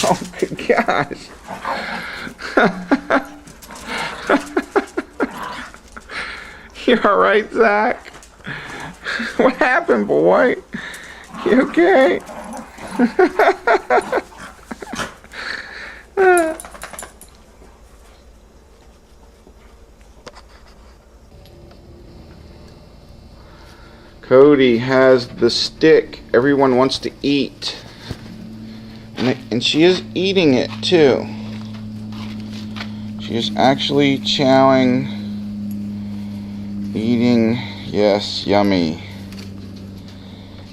Oh my gosh. You alright, Zach? What happened, boy? You okay? Cody has the stick everyone wants to eat. And she is eating it too. She is actually chowing, eating. Yes, yummy.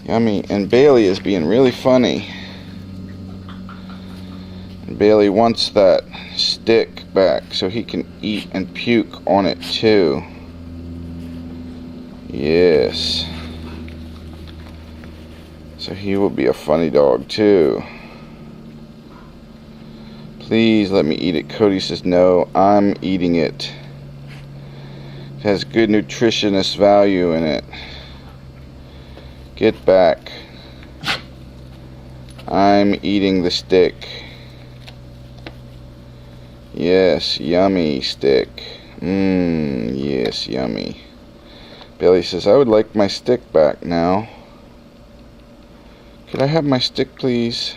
Yummy. And Bailey is being really funny. And Bailey wants that stick back so he can eat and puke on it too. Yes. So he will be a funny dog too. Please let me eat it. Cody says no, I'm eating it. It has good nutritionist value in it. Get back. I'm eating the stick. Yes, yummy stick. Yes, yummy. Bailey says, I would like my stick back now. Could I have my stick, please?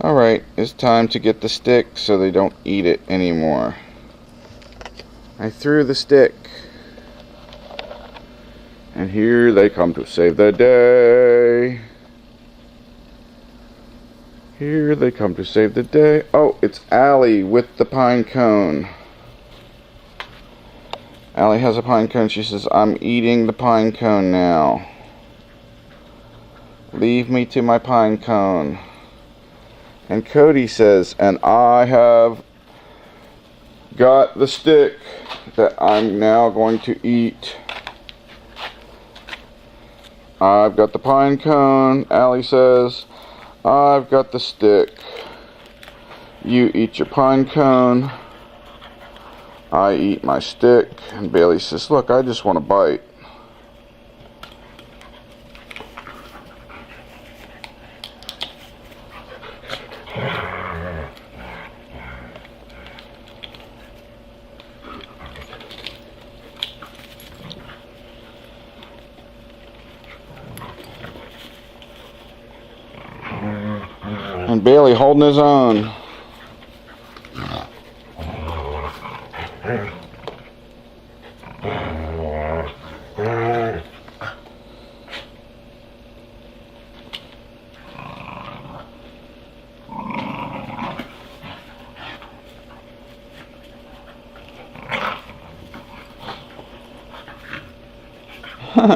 Alright, it's time to get the stick so they don't eat it anymore. I threw the stick. And here they come to save the day. Here they come to save the day. Oh, it's Allie with the pine cone. Allie has a pine cone. She says, I'm eating the pine cone now. Leave me to my pine cone. And Cody says, and I have got the stick that I'm now going to eat. I've got the pine cone. Allie says, I've got the stick. You eat your pine cone. I eat my stick. And Bailey says, look, I just want a bite. And Bailey holding his own.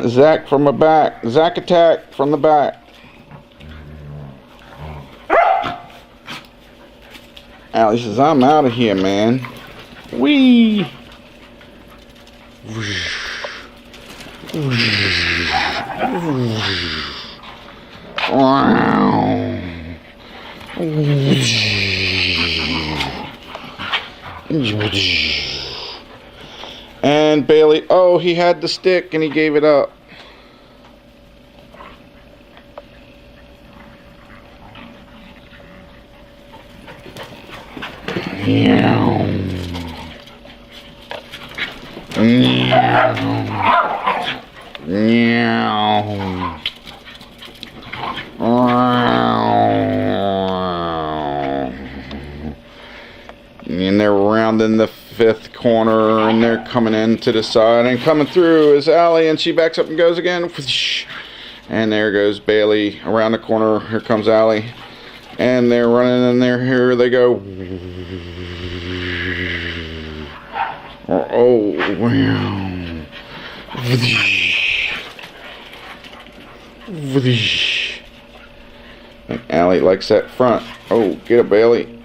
Zach from the back. Zach attack from the back. Allie says, I'm out of here, man. Whee! And Bailey, oh, he had the stick and he gave it up. And they're rounding the fifth corner and they're coming into the side, and coming through is Allie, and she backs up and goes again. And there goes Bailey around the corner. Here comes Allie. And they're running in there. Here they go. Oh, wow. And Allie likes that front. Oh, get it, Bailey.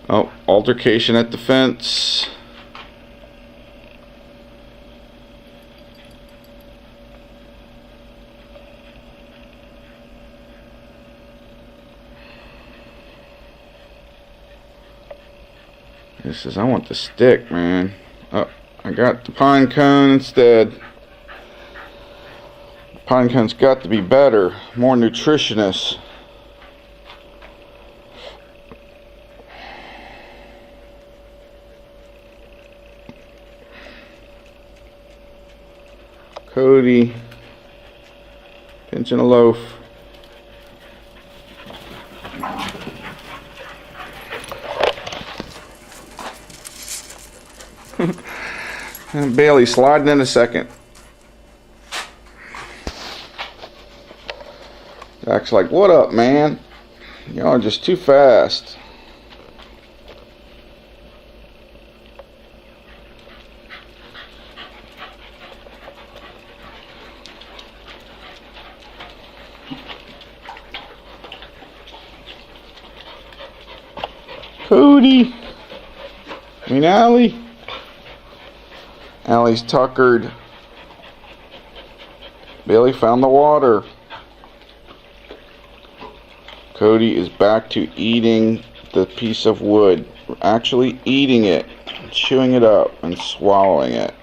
Oh, altercation at the fence. He says, I want the stick, man. Oh, I got the pine cone instead. Pine cone's got to be better, more nutritious. Cody pinching a loaf. And Bailey sliding in a second. Jack's like, what up, man? Y'all are just too fast. Cody. Allie. Allie's tuckered. Bailey found the water. Cody is back to eating the piece of wood. Actually eating it, chewing it up, and swallowing it.